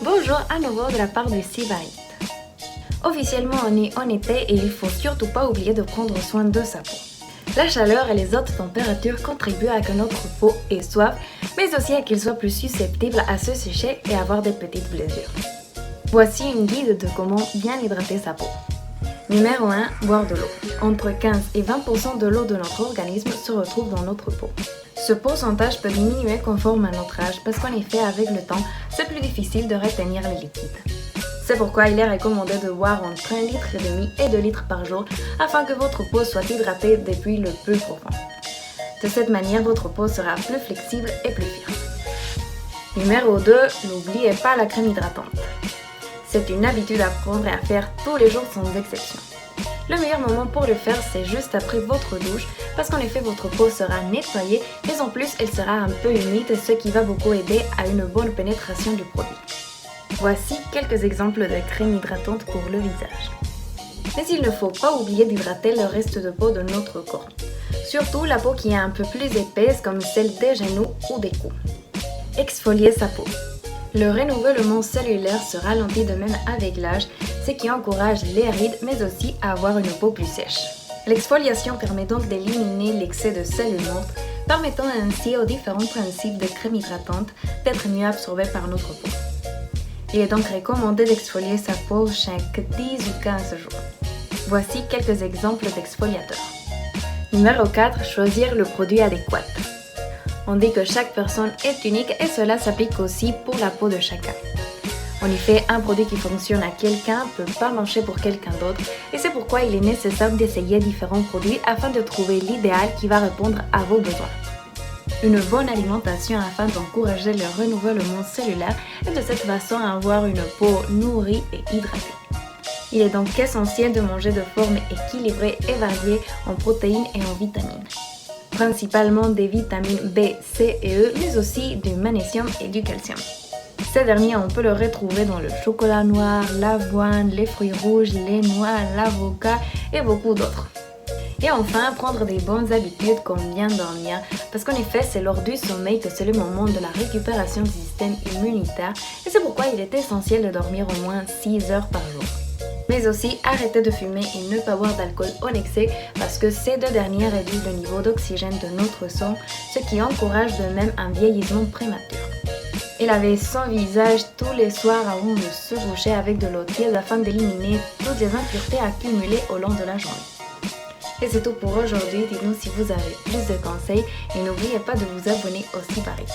Bonjour à nouveau de la part du Sibarite. Officiellement on est en été et il faut surtout pas oublier de prendre soin de sa peau. La chaleur et les hautes températures contribuent à que notre peau ait soif, mais aussi à qu'elle soit plus susceptible à se sécher et avoir des petites blessures. Voici une guide de comment bien hydrater sa peau. Numéro 1. Boire de l'eau. Entre 15 et 20% de l'eau de notre organisme se retrouve dans notre peau. Ce pourcentage peut diminuer conforme à notre âge parce qu'en effet, avec le temps, c'est plus difficile de retenir les liquides. C'est pourquoi il est recommandé de boire entre 1,5 litre et 2 litres par jour afin que votre peau soit hydratée depuis le plus profond. De cette manière, votre peau sera plus flexible et plus firme. Numéro 2. N'oubliez pas la crème hydratante. C'est une habitude à prendre et à faire tous les jours sans exception. Le meilleur moment pour le faire, c'est juste après votre douche, parce qu'en effet, votre peau sera nettoyée, mais en plus, elle sera un peu humide, ce qui va beaucoup aider à une bonne pénétration du produit. Voici quelques exemples de crème hydratante pour le visage. Mais il ne faut pas oublier d'hydrater le reste de peau de notre corps, surtout la peau qui est un peu plus épaisse comme celle des genoux ou des coudes. Exfolier sa peau. Le renouvellement cellulaire se ralentit de même avec l'âge, ce qui encourage les rides mais aussi à avoir une peau plus sèche. L'exfoliation permet donc d'éliminer l'excès de cellules mortes, permettant ainsi aux différents principes de crème hydratante d'être mieux absorbés par notre peau. Il est donc recommandé d'exfolier sa peau chaque 10 ou 15 jours. Voici quelques exemples d'exfoliateurs. Numéro 4. Choisir le produit adéquat. On dit que chaque personne est unique et cela s'applique aussi pour la peau de chacun. En effet, un produit qui fonctionne à quelqu'un ne peut pas marcher pour quelqu'un d'autre et c'est pourquoi il est nécessaire d'essayer différents produits afin de trouver l'idéal qui va répondre à vos besoins. Une bonne alimentation afin d'encourager le renouvellement cellulaire et de cette façon avoir une peau nourrie et hydratée. Il est donc essentiel de manger de forme équilibrée et variée en protéines et en vitamines. Principalement des vitamines B, C et E, mais aussi du magnésium et du calcium. Ces derniers, on peut le retrouver dans le chocolat noir, l'avoine, les fruits rouges, les noix, l'avocat et beaucoup d'autres. Et enfin, prendre des bonnes habitudes comme bien dormir, parce qu'en effet, c'est lors du sommeil que c'est le moment de la récupération du système immunitaire et c'est pourquoi il est essentiel de dormir au moins 6 heures par jour. Mais aussi arrêter de fumer et ne pas boire d'alcool en excès parce que ces deux derniers réduisent le niveau d'oxygène de notre sang, ce qui encourage de même un vieillissement prématuré. Et laver son visage tous les soirs avant de se coucher avec de l'eau tiède afin d'éliminer toutes les impuretés accumulées au long de la journée. Et c'est tout pour aujourd'hui, dites-nous si vous avez plus de conseils et n'oubliez pas de vous abonner au Sibarite.